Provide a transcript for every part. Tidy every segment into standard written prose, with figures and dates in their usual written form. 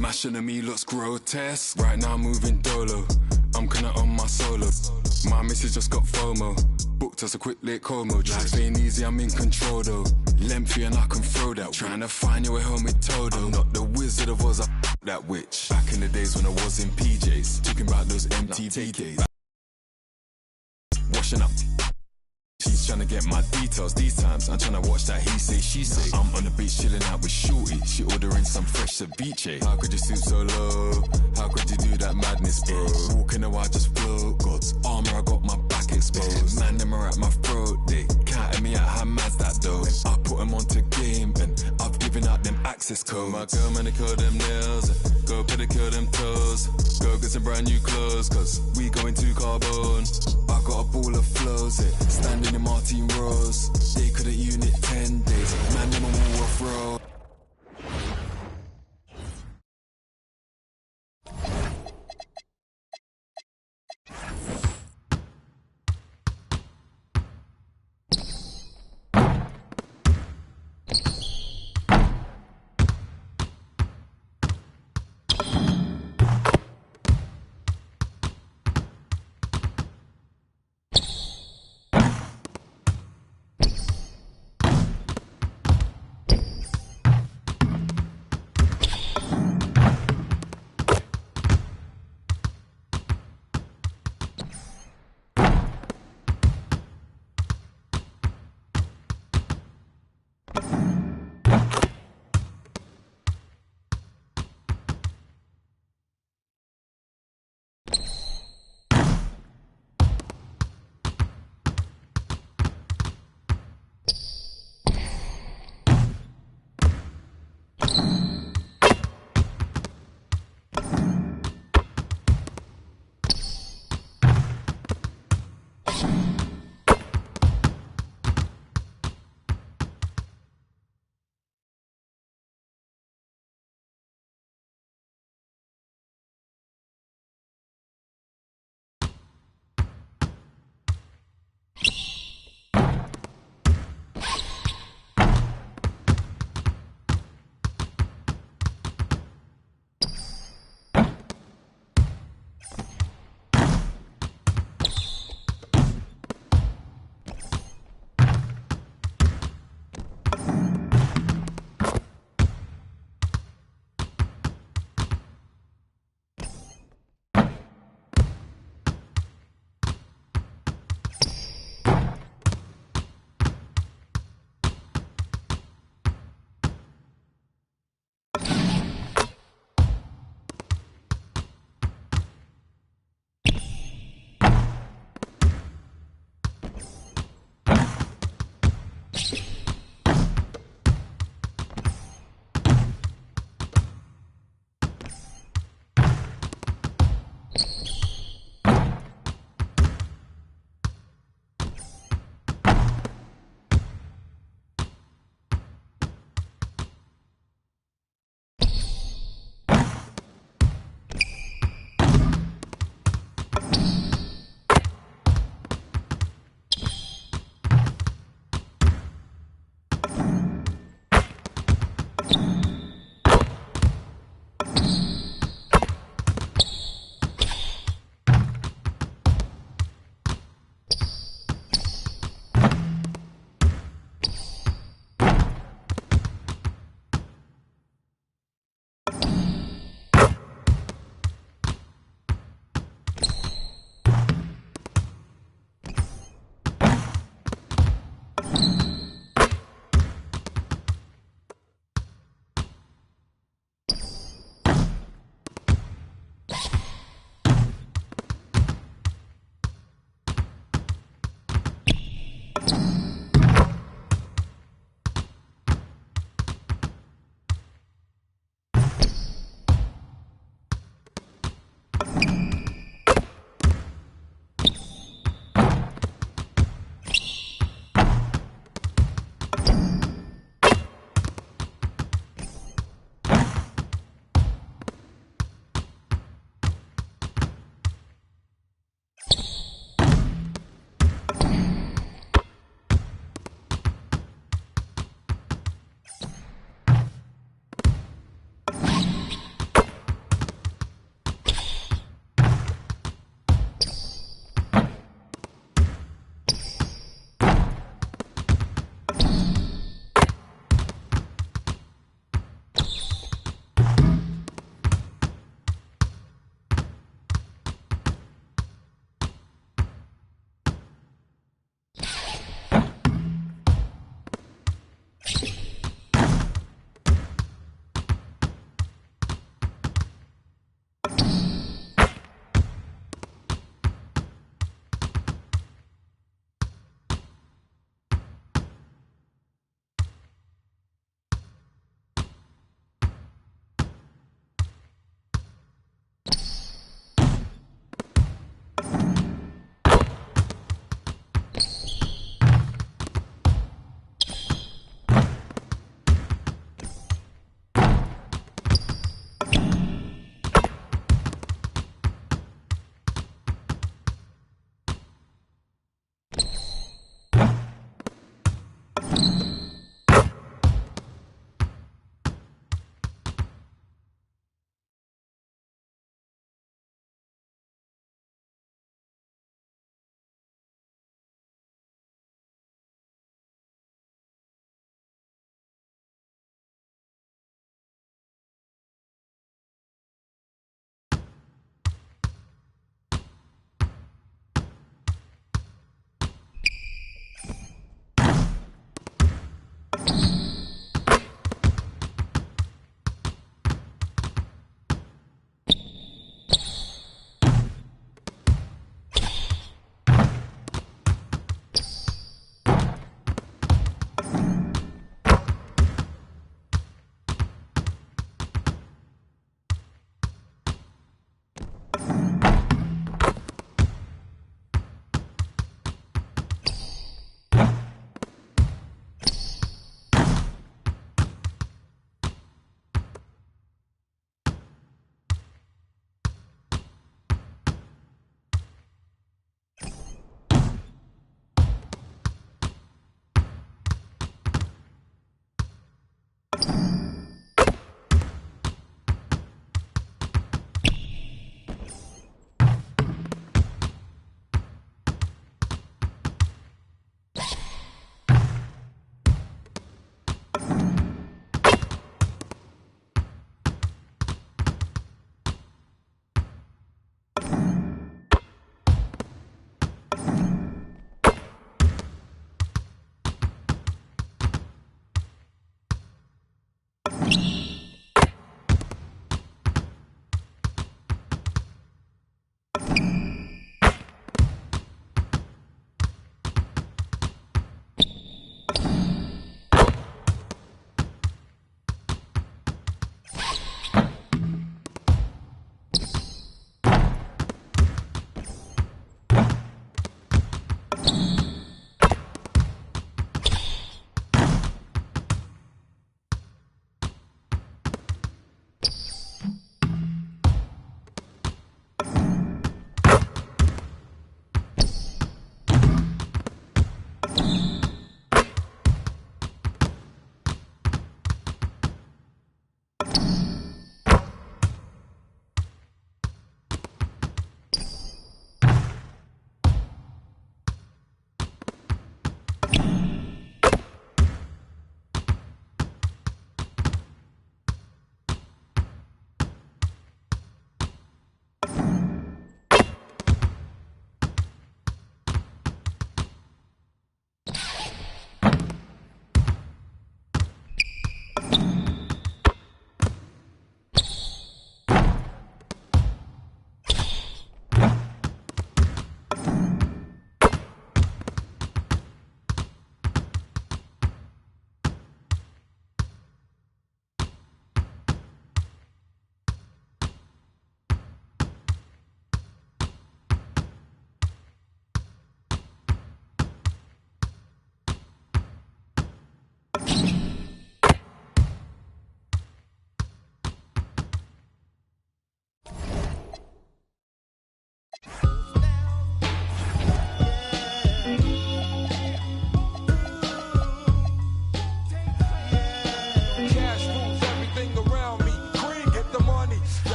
Mashing at me looks grotesque. Right now I'm moving dolo. I'm kinda on my solo. My missus just got FOMO. Booked us a quick late Como. Life's ain't easy, I'm in control though. Lengthy and I can throw that. Trying to find your way home with Todo. I'm not the Wizard of Oz, that witch. Back in the days when I was in PJs. Talking about those MTV days. Washing up. She's trying to get my details these times. I'm trying to watch that he say, she say. I'm on the beach chilling out with Shorty. She ordering some fresh ceviche. How could you stoop so low? How could you do that madness, bro? Walking a while just float. God's armor, I got my back exposed. Man, them are at my throat. They counting me out, how mad's that though? I put them onto game and I've given out them access codes. My girl, man, they curl them nails. Go pedicure them toes. Go get some brand new clothes, cause we going to Carbone. I got a ball of flows, standing in Martin Rose. They couldn't unit 10 days. Man, them a wall of road.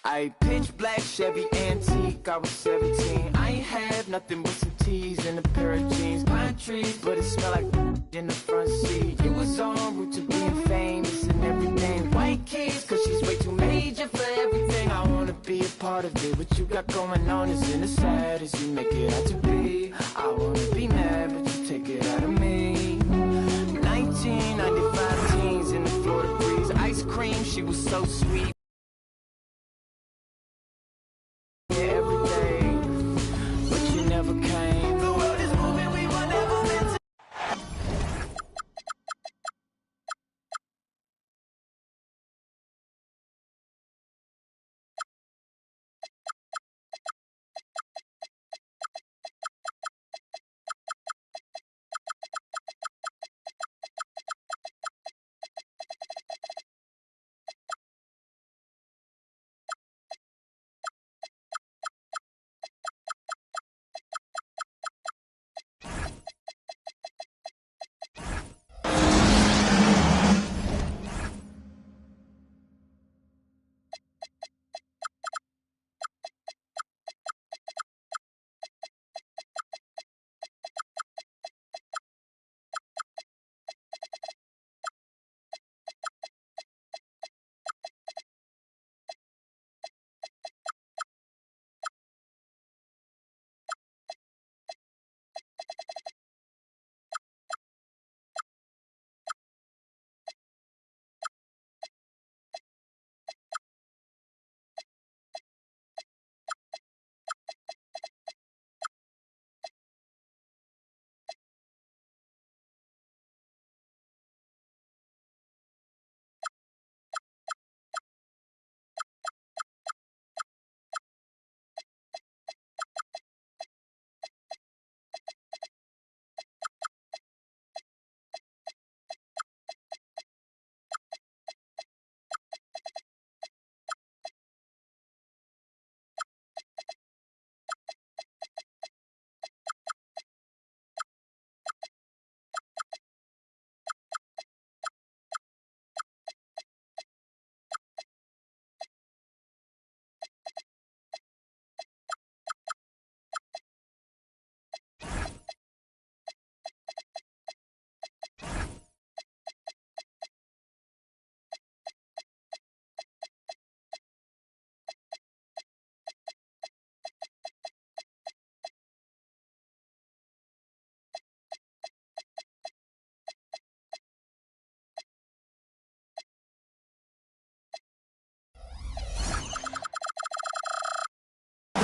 I pitch black Chevy antique, I was 17. I ain't have nothing but some tees and a pair of jeans. Pine trees, but it smelled like in the front seat. It was en route to being famous and everything. White keys, cause she's way too major for everything. I wanna be a part of it. What you got going on isn't as sad as you make it out to be. I wanna be mad, but you take it out of me. 1995 jeans in the Florida breeze. Ice cream, she was so sweet.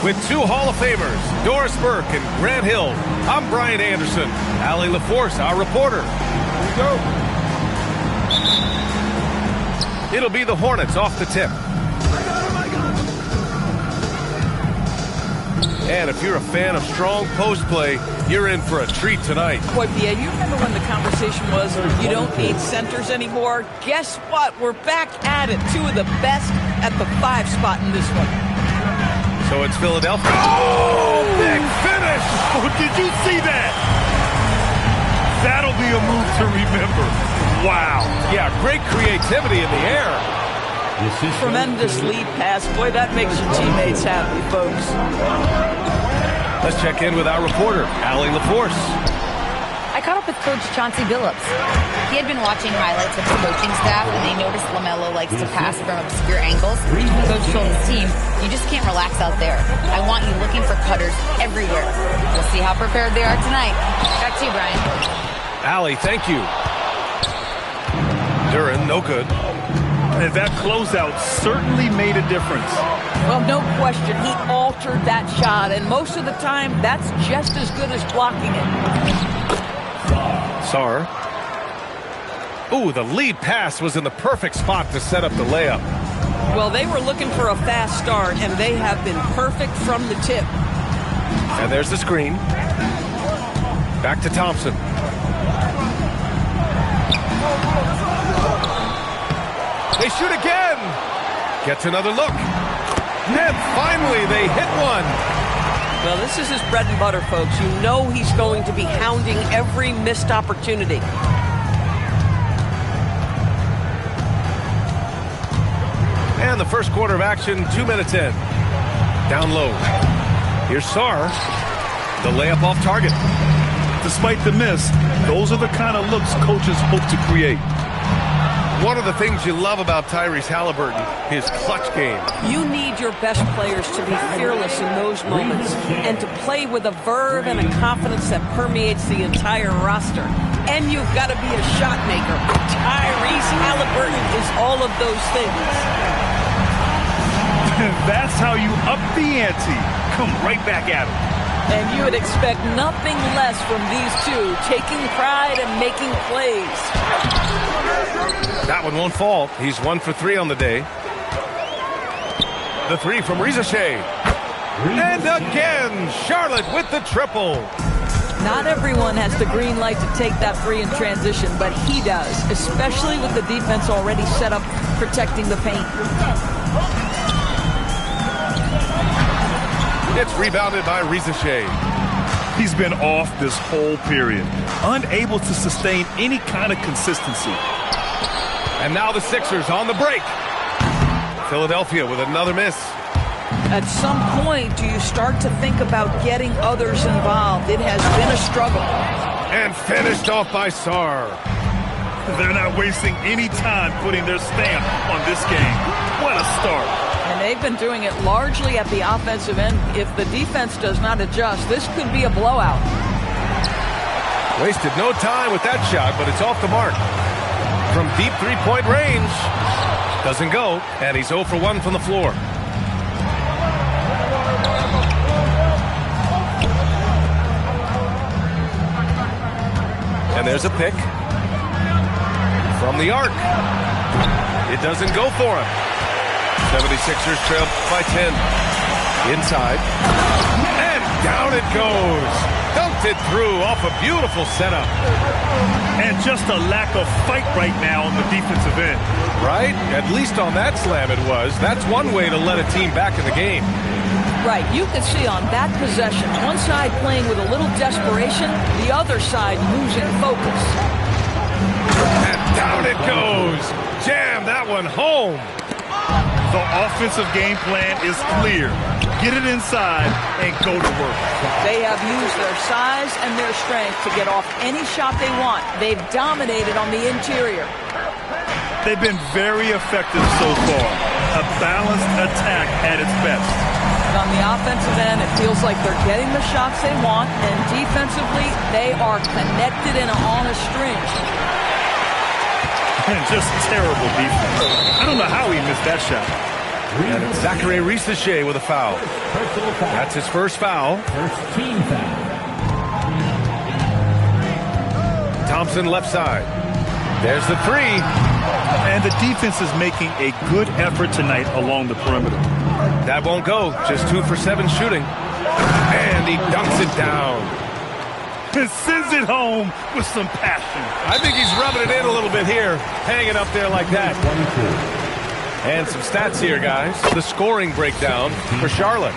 With two Hall of Famers, Doris Burke and Grant Hill, I'm Brian Anderson. Allie LaForce, our reporter. Here we go. It'll be the Hornets off the tip. And if you're a fan of strong post play, you're in for a treat tonight. Boy, Pierre, you remember when the conversation was you don't need centers anymore? Guess what? We're back at it. Two of the best at the 5 spot in this one. So it's Philadelphia. Oh, big finish! Oh, did you see that? That'll be a move to remember. Wow. Yeah, great creativity in the air. Tremendous lead pass. Boy, that makes your teammates happy, folks. Let's check in with our reporter, Allie LaForce. coach Chauncey Billups. He had been watching highlights of the coaching staff, and they noticed LaMelo likes to pass from obscure angles. Coach told his team, you just can't relax out there. I want you looking for cutters everywhere. We'll see how prepared they are tonight. Back to you, Brian. Allie, thank you. Duren, no good. And that closeout certainly made a difference. Well, no question. He altered that shot, and most of the time, that's just as good as blocking it. Sarr. Ooh, the lead pass was in the perfect spot to set up the layup. Well, they were looking for a fast start, and they have been perfect from the tip. And there's the screen. Back to Thompson. They shoot again. Gets another look. And finally, they hit one. Well, this is his bread and butter, folks. You know he's going to be hounding every missed opportunity. And the first quarter of action, 2 minutes in. Down low. Here's Sarr. The layup off target. Despite the miss, those are the kind of looks coaches hope to create. One of the things you love about Tyrese Halliburton, his clutch game. You need your best players to be fearless in those moments and to play with a verve and a confidence that permeates the entire roster. And you've got to be a shot maker. Tyrese Halliburton is all of those things. That's how you up the ante. Come right back at him. And you would expect nothing less from these two, taking pride and making plays. That one won't fall. He's 1 for 3 on the day. The three from Reza Shea. And again, Charlotte with the triple. Not everyone has the green light to take that three in transition, but he does, especially with the defense already set up protecting the paint. It's rebounded by Reza Shea. He's been off this whole period, unable to sustain any kind of consistency. And now the Sixers on the break. Philadelphia with another miss. At some point, do you start to think about getting others involved? It has been a struggle. And finished off by Sarr. They're not wasting any time putting their stamp on this game. What a start. And they've been doing it largely at the offensive end. If the defense does not adjust, this could be a blowout. Wasted no time with that shot, but it's off the mark. From deep three-point range. Doesn't go, and he's 0 for 1 from the floor. And there's a pick. From the arc. It doesn't go for him. 76ers trail by 10. Inside. And down it goes. Dunked it through off a beautiful setup. And just a lack of fight right now on the defensive end. Right? At least on that slam it was. That's one way to let a team back in the game. Right. You can see on that possession, one side playing with a little desperation, the other side losing focus. And down it goes. Jam that one home. The offensive game plan is clear. Get it inside and go to work. They have used their size and their strength to get off any shot they want. They've dominated on the interior. They've been very effective so far. A balanced attack at its best. And on the offensive end, it feels like they're getting the shots they want, and defensively, they are connected and on a string. And just terrible defense. I don't know how he missed that shot. And it's Zachary Reza-Shea with a foul. That's his first foul. First team foul. Thompson left side. There's the three. And the defense is making a good effort tonight along the perimeter. That won't go. Just 2 for 7 shooting. And he dunks it down. And sends it home with some passion. I think he's rubbing it in a little bit here. Hanging up there like that. And some stats here, guys. The scoring breakdown for Charlotte.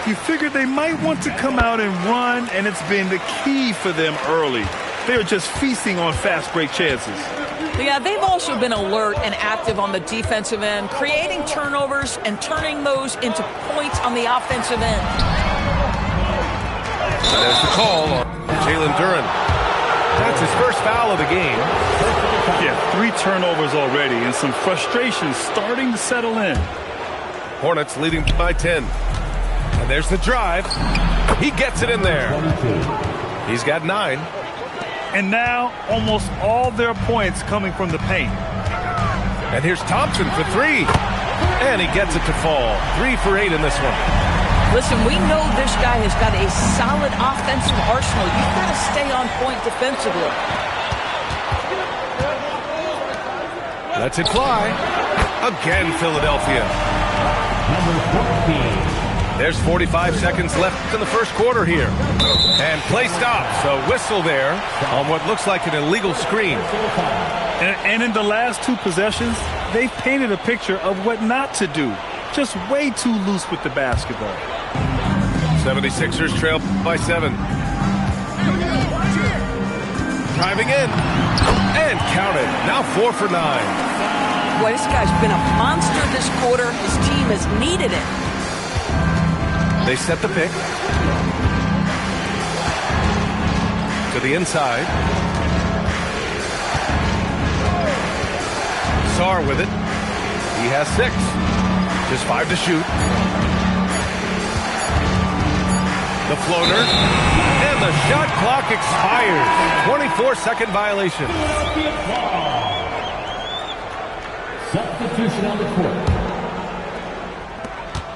You figured they might want to come out and run, and it's been the key for them early. They're just feasting on fast break chances. Yeah, they've also been alert and active on the defensive end, creating turnovers and turning those into points on the offensive end. And there's the call on Jalen Duren. That's his first foul of the game. Yeah, 3 turnovers already and some frustration starting to settle in. Hornets leading by 10. And there's the drive. He gets it in there. He's got 9. And now almost all their points coming from the paint. And here's Thompson for 3. And he gets it to fall. 3 for 8 in this one. Listen, we know this guy has got a solid offensive arsenal. You've got to stay on point defensively. Lets it fly. Again, Philadelphia. There's 45 seconds left in the first quarter here. And play stops. A whistle there on what looks like an illegal screen. And in the last 2 possessions, they've painted a picture of what not to do. Just way too loose with the basketball. 76ers trail by 7. Driving in. And counted. Now 4 for 9. Boy, this guy's been a monster this quarter. His team has needed it. They set the pick. To the inside. Sarr with it. He has 6. Just 5 to shoot. The floater. And the shot clock expires. 24-second violation. Substitution on the court.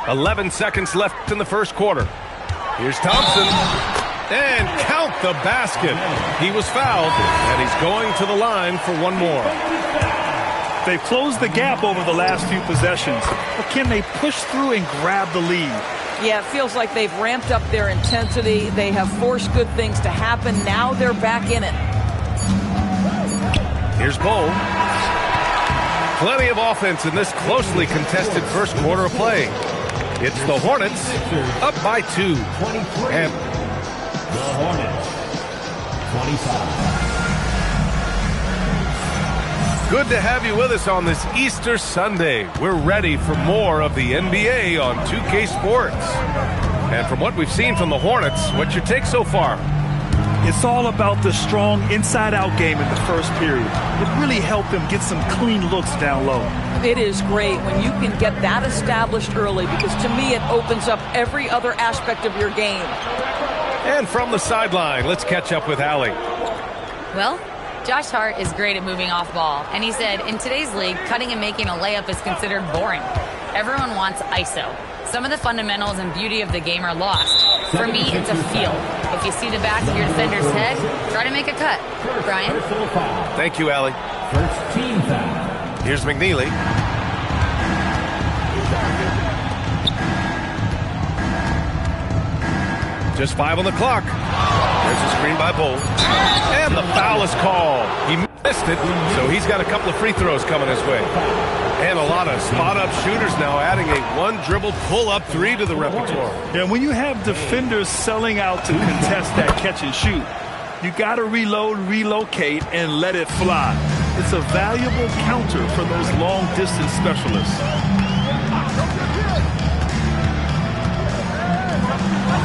11 seconds left in the first quarter. Here's Thompson. And count the basket. He was fouled, and he's going to the line for one more. They've closed the gap over the last few possessions, but can they push through and grab the lead? Yeah, it feels like they've ramped up their intensity. They have forced good things to happen. Now they're back in it. Here's Bol. Plenty of offense in this closely contested first quarter of play. It's the Hornets up by 2. And the Hornets, 25. Good to have you with us on this Easter Sunday. We're ready for more of the NBA on 2K Sports. And from what we've seen from the Hornets, what's your take so far? It's all about the strong inside-out game in the first period. It really helped them get some clean looks down low. It is great when you can get that established early, because to me it opens up every other aspect of your game. And from the sideline, let's catch up with Allie. Well, Josh Hart is great at moving off ball, and he said, in today's league, cutting and making a layup is considered boring. Everyone wants ISO. Some of the fundamentals and beauty of the game are lost. For me, it's a feel. If you see the back of your defender's head, try to make a cut. Brian? Thank you, Allie. First team foul. Here's McNeely. Just 5 on the clock. There's a screen by Bol. And the foul is called. He missed it, so he's got a couple of free throws coming his way. And a lot of spot-up shooters now, adding a one-dribble pull-up 3 to the repertoire. And when you have defenders selling out to contest that catch and shoot, you got to reload, relocate, and let it fly. It's a valuable counter for those long-distance specialists.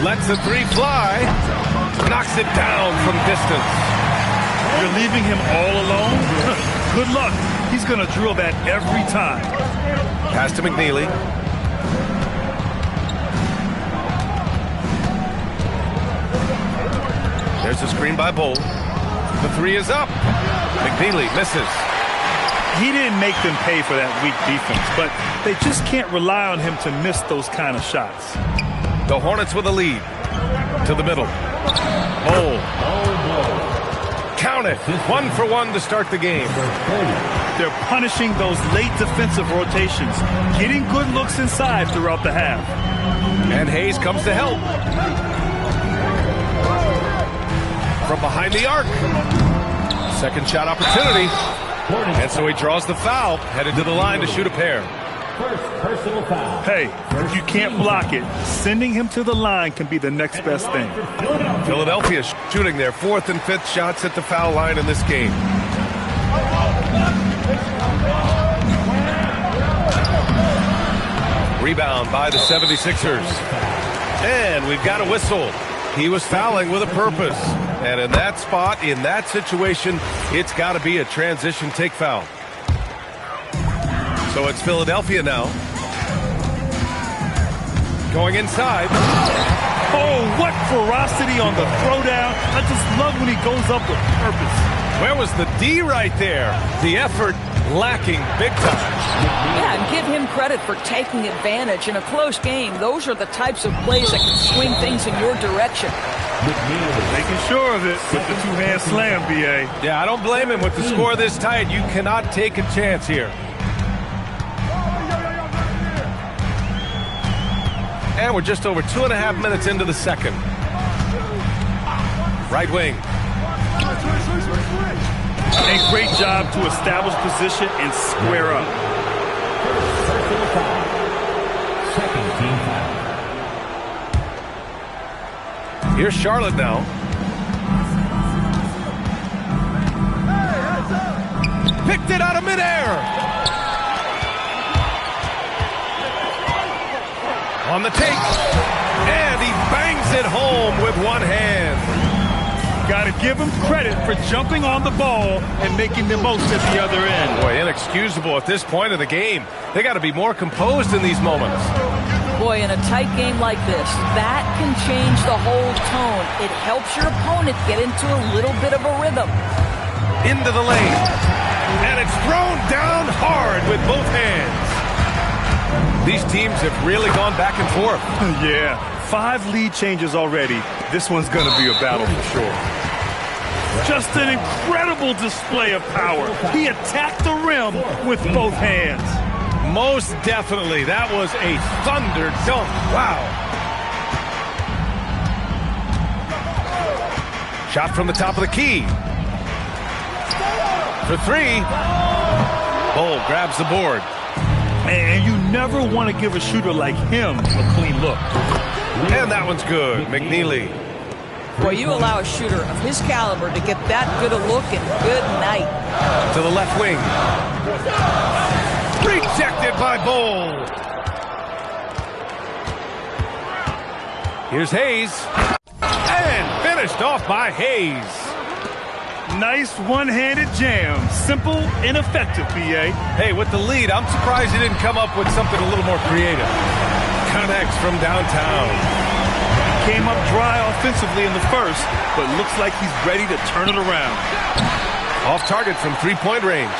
Lets the 3 fly. Knocks it down from distance. You're leaving him all alone? Good luck. He's going to drill that every time. Pass to McNeely. There's a screen by Bol. The 3 is up. McNeely misses. He didn't make them pay for that weak defense, but they just can't rely on him to miss those kind of shots. The Hornets with a lead. To the middle. Bol. Count it. 1 for 1 to start the game. They're punishing those late defensive rotations, getting good looks inside throughout the half. And Hayes comes to help. From behind the arc. Second shot opportunity. And so he draws the foul, headed to the line to shoot a pair. First personal foul. Hey, if you can't block it, sending him to the line can be the next best thing. Philadelphia shooting their 4th and 5th shots at the foul line in this game. Rebound by the 76ers. And we've got a whistle. He was fouling with a purpose. And in that spot, in that situation, it's got to be a transition take foul. So it's Philadelphia now. Going inside. Oh, what ferocity on the throwdown. I just love when he goes up with purpose. Where was the D right there? The effort lacking big time. Yeah, and give him credit for taking advantage in a close game. Those are the types of plays that can swing things in your direction. Making sure of it with the two-hand slam, B.A. Yeah, I don't blame him. With the score this tight, you cannot take a chance here. And we're just over 2.5 minutes into the second. Right wing. A great job to establish position and square up. Personal foul. Second team foul. Here's Charlotte now. Picked it out of midair. On the take. And he bangs it home with one hand. Got to give him credit for jumping on the ball and making the most at the other end. Boy, inexcusable at this point of the game. They got to be more composed in these moments. Boy, in a tight game like this, that can change the whole tone. It helps your opponent get into a little bit of a rhythm. Into the lane. And it's thrown down hard with both hands. These teams have really gone back and forth. Yeah, 5 lead changes already. This one's going to be a battle for sure. Just an incredible display of power. He attacked the rim with both hands. Most definitely. That was a thunder dunk. Wow. Shot from the top of the key. For 3. Bull grabs the board. And you never want to give a shooter like him a clean look. And that one's good. McNeely. Boy, you allow a shooter of his caliber to get that good a look, and good night. To the left wing. Rejected by Bull. Here's Hayes. And finished off by Hayes. Nice one-handed jam. Simple and effective, B.A. Hey, with the lead, I'm surprised he didn't come up with something a little more creative. Connects from downtown. Came up dry offensively in the first, but looks like he's ready to turn it around. Off target from three-point range.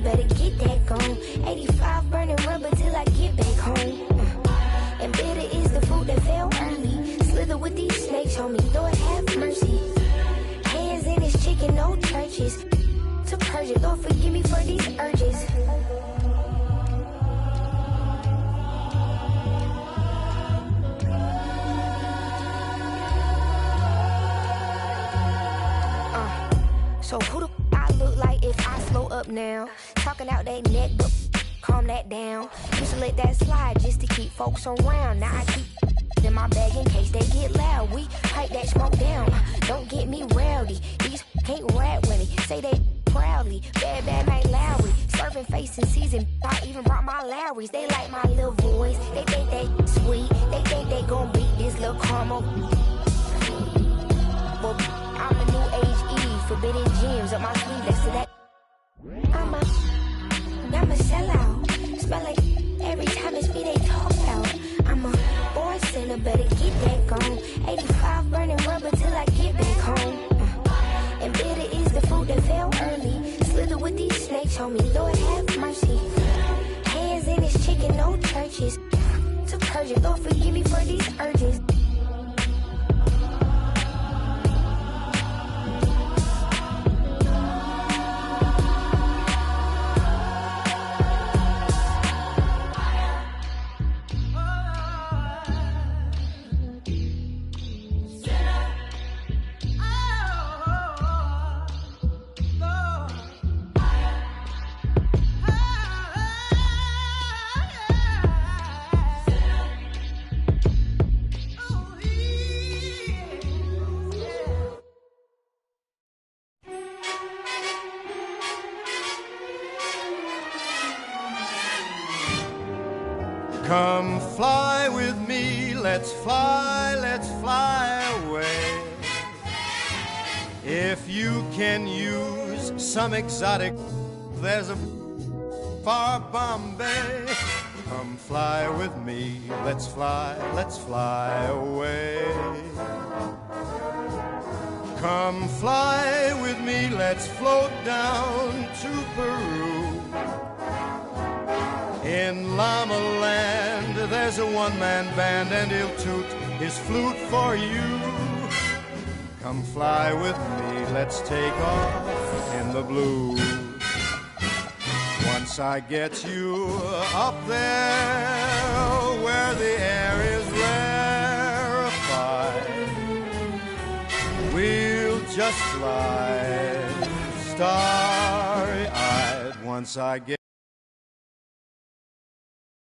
Better get that gone. 85 burning rubber till I get back home. And bitter is the food that fell early. Slither with these snakes, homie, Lord have mercy. Hands in his chicken, no churches. To purge it, Lord forgive me for these urges. So who the I look like if I slow up now? Talking out that neck, but calm that down. Used to let that slide just to keep folks around. Now I keep in my bag in case they get loud. We pipe that smoke down. Don't get me rowdy. These can't rap with me. Say they proudly. Bad, bad night Lowry. Surfing face in season. I even brought my Lowrys. They like my little voice. They think they sweet. They think they gon' beat this little caramel. Well, I'm a new age Eve. Forbidden gems up my sleeve. Next to that. I'm a sellout. Smell like every time it's me they talk about. I'm a born sinner, better get that gone. 85 burning rubber till I get back home. And bitter is the food that fell early. Slither with these snakes, homie, Lord have mercy. Hands in his chicken, no churches. To purge it, Lord forgive me for these urges. Come fly with me, let's fly away. If you can use some exotic, there's a far Bombay. Come fly with me, let's fly away. Come fly with me, let's float down to Peru. In Llama Land, there's a one-man band, and he'll toot his flute for you. Come fly with me, let's take off in the blue. Once I get you up there, where the air is rarefied, we'll just fly starry-eyed. Once I get